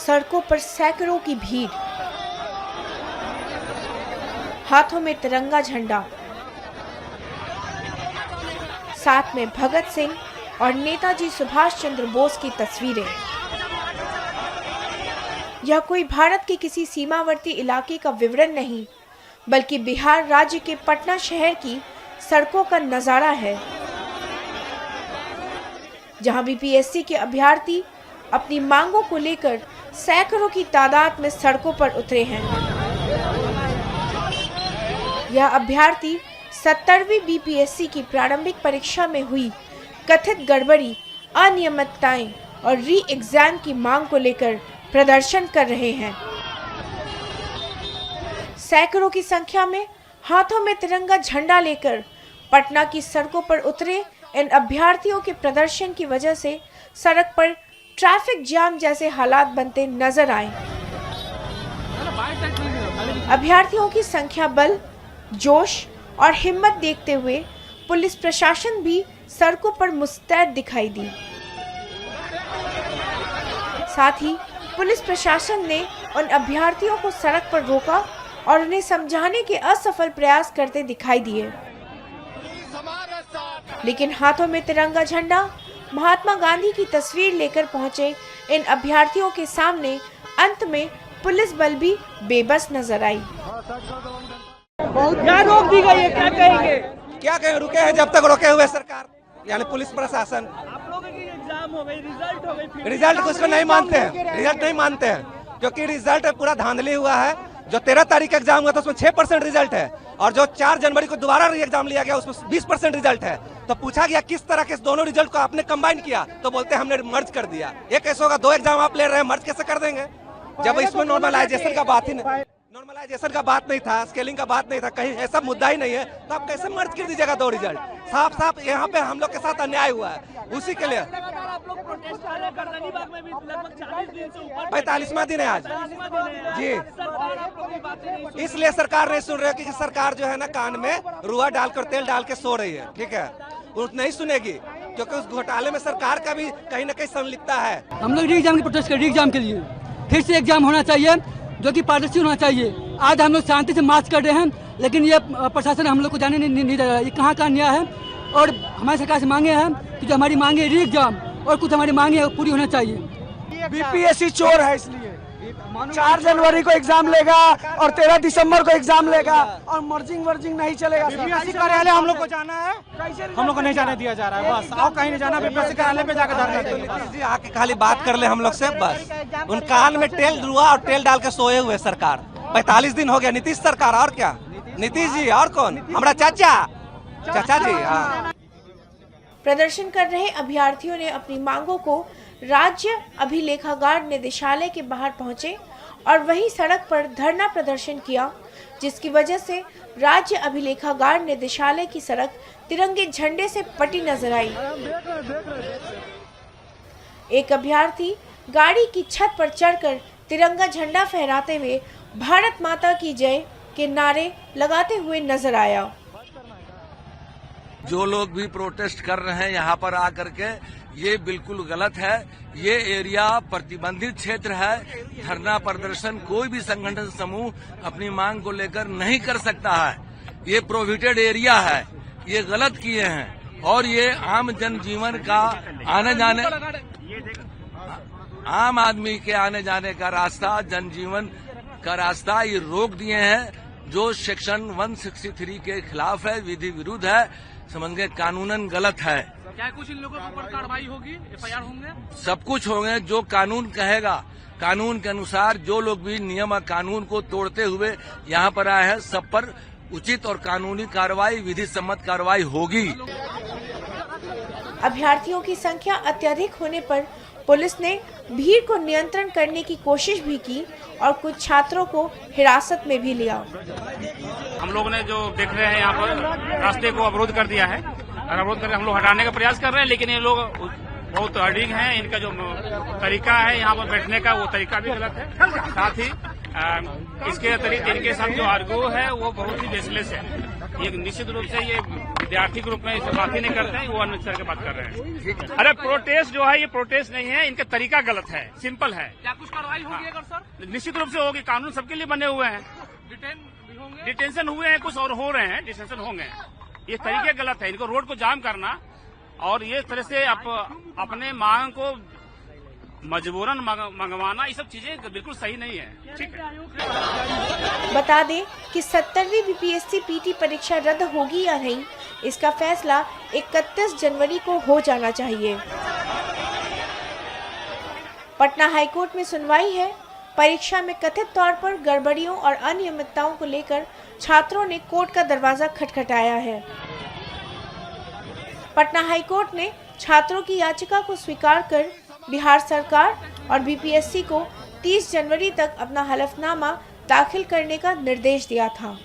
सड़कों पर सैकड़ों की भीड़, हाथों में तिरंगा झंडा, साथ में भगत सिंह और नेताजी सुभाष चंद्र बोस की तस्वीरें। यह कोई भारत के किसी सीमावर्ती इलाके का विवरण नहीं, बल्कि बिहार राज्य के पटना शहर की सड़कों का नजारा है, जहां बीपीएससी के अभ्यर्थी अपनी मांगों को लेकर सैकड़ों की तादाद में सड़कों पर उतरे हैं। यह अभ्यर्थी 70वीं बीपीएससी की प्रारंभिक परीक्षा में हुई कथित गड़बड़ी, अनियमितताएं और री एग्जाम की मांग को लेकर प्रदर्शन कर रहे हैं। सैकड़ों की संख्या में हाथों में तिरंगा झंडा लेकर पटना की सड़कों पर उतरे इन अभ्यर्थियों के प्रदर्शन की वजह से सड़क पर ट्रैफिक जाम जैसे हालात बनते नजर आए। अभ्यर्थियों की संख्या बल, जोश और हिम्मत देखते हुए पुलिस प्रशासन भी सड़कों पर मुस्तैद दिखाई दी। साथ ही पुलिस प्रशासन ने उन अभ्यर्थियों को सड़क पर रोका और उन्हें समझाने के असफल प्रयास करते दिखाई दिए। लेकिन हाथों में तिरंगा झंडा, महात्मा गांधी की तस्वीर लेकर पहुंचे इन अभ्यर्थियों के सामने अंत में पुलिस बल भी बेबस नजर आई। क्या रोक दी गई है, क्या कहेंगे? क्या कहें, रुके हैं जब तक रोके हुए सरकार यानी पुलिस प्रशासन। आप लोगों की एग्जाम हो गई, रिजल्ट हो गई, रिजल्ट कुछ को नहीं मानते हैं, रिजल्ट नहीं मानते हैं, क्योंकि रिजल्ट पूरा धांधली हुआ है। जो 13 तारीख का एग्जाम हुआ था उसमें 6% रिजल्ट है, और जो 4 जनवरी को दोबारा एग्जाम लिया गया उसमें 20% रिजल्ट है। तो पूछा गया किस तरह के दोनों रिजल्ट को आपने कंबाइन किया, तो बोलते हैं हमने मर्ज कर दिया। ये कैसे होगा? 2 एग्जाम आप ले रहे हैं, मर्ज कैसे कर देंगे? जब इसमें नॉर्मलाइजेशन का बात ही नहीं, नॉर्मलाइजेशन का बात नहीं था, स्केलिंग का बात नहीं था, कहीं ऐसा मुद्दा ही नहीं है, तो आप कैसे मर्ज कर दीजिएगा 2 रिजल्ट? साफ साफ यहाँ पे हम लोग के साथ अन्याय हुआ है। उसी के लिए 45वां दिन है आज जी। इसलिए सरकार नहीं सुन रही है कि सरकार जो है ना कान में रुआ डालकर तेल डाल के सो रही है। ठीक है, वो नहीं सुनेगी, क्योंकि उस घोटाले में सरकार का भी कहीं ना कहीं संलिप्तता है। हम लोग री एग्जाम की प्रोटेस्ट कर, री एग्जाम के लिए फिर से एग्जाम होना चाहिए, जो कि पारदर्शी होना चाहिए। आज हम लोग शांति से मार्च कर रहे हैं, लेकिन ये प्रशासन हम लोग को जाने नहीं दे रहा है। ये कहाँ का न्याय है? और हमारी सरकार से मांगे हैं कि जो हमारी मांगे री एग्जाम और कुछ हमारी मांगे पूरी होना चाहिए। बीपीएससी चोर है, इसलिए 4 जनवरी को एग्जाम लेगा और 13 दिसंबर को एग्जाम लेगा, और मर्जिंग वर्जिंग नहीं चलेगा। बीपीएससी कार्यालय हम लोग को जाना है, हम लोग को नहीं जाने दिया जा रहा है। बस आओ, कहीं नहीं जाना, बीपीएससी कार्यालय पे जाकर धरना देंगे। आके खाली बात कर ले हम लोग से, बस उन कान में तेल रुआ और तेल डाल के सोए हुए सरकार। 45 दिन हो गया नीतीश सरकार, और क्या नीतीश जी और कौन? हमारा चाचा जी। हाँ। प्रदर्शन कर रहे अभ्यर्थियों ने अपनी मांगों को राज्य अभिलेखागार निदेशालय के बाहर पहुंचे और वहीं सड़क पर धरना प्रदर्शन किया, जिसकी वजह से राज्य अभिलेखागार निदेशालय की सड़क तिरंगे झंडे से पटी नजर आई। एक अभ्यर्थी गाड़ी की छत पर चढ़कर तिरंगा झंडा फहराते हुए भारत माता की जय के नारे लगाते हुए नजर आया। जो लोग भी प्रोटेस्ट कर रहे हैं यहाँ पर आकर के, ये बिल्कुल गलत है। ये एरिया प्रतिबंधित क्षेत्र है। धरना प्रदर्शन कोई भी संगठन समूह अपनी मांग को लेकर नहीं कर सकता है। ये प्रोहिबिटेड एरिया है, ये गलत किए हैं, और ये आम जनजीवन का आने जाने, आम आदमी के आने जाने का रास्ता, जनजीवन का रास्ता ये रोक दिए हैं, जो सेक्शन 163 के खिलाफ है, विधि विरुद्ध है, समझ गए, कानूनन गलत है। क्या कुछ इन लोगों पर कार्रवाई होगी, एफआईआर होंगे? सब कुछ होंगे, जो कानून कहेगा। कानून के अनुसार जो लोग भी नियम और कानून को तोड़ते हुए यहाँ पर आए हैं, सब पर उचित और कानूनी कार्रवाई, विधि सम्मत कार्रवाई होगी। अभ्यर्थियों की संख्या अत्यधिक होने पर पुलिस ने भीड़ को नियंत्रण करने की कोशिश भी की और कुछ छात्रों को हिरासत में भी लिया। हम लोग ने जो देख रहे हैं यहाँ पर रास्ते को अवरोध कर दिया है, और अवरोध करके हम लोग हटाने का प्रयास कर रहे हैं, लेकिन ये लोग बहुत अडिग हैं। इनका जो तरीका है यहाँ पर बैठने का, वो तरीका भी गलत है। साथ ही इसके अतिरिक्त इनके साथ जो आर्गू है वो बहुत ही बेसलेस है। ये निश्चित रूप से ये विद्यार्थी के रूप में इसे बात ही नहीं करते हैं, वो अननेसेसरी की बात कर रहे हैं। अरे प्रोटेस्ट जो है ये प्रोटेस्ट नहीं है, इनका तरीका गलत है, सिंपल है। क्या कुछ कार्रवाई होगी अगर सर? निश्चित रूप से होगी, कानून सबके लिए बने हुए हैं। डिटेंशन हुए हैं कुछ और हो रहे हैं, डिटेंशन होंगे। ये तरीके गलत है, इनको रोड को जाम करना और ये तरह से अपने मांग को मजबूरन मंगवाना, ये सब चीजें बिल्कुल सही नहीं है। ठीक है, बता दें कि 70वीं बीपीएससी पीटी परीक्षा रद्द होगी या नहीं, इसका फैसला 31 जनवरी को हो जाना चाहिए। पटना हाईकोर्ट में सुनवाई है। परीक्षा में कथित तौर पर गड़बड़ियों और अनियमितताओं को लेकर छात्रों ने कोर्ट का दरवाजा खटखटाया है। पटना हाईकोर्ट ने छात्रों की याचिका को स्वीकार कर बिहार सरकार और बीपीएससी को 30 जनवरी तक अपना हलफनामा दाखिल करने का निर्देश दिया था।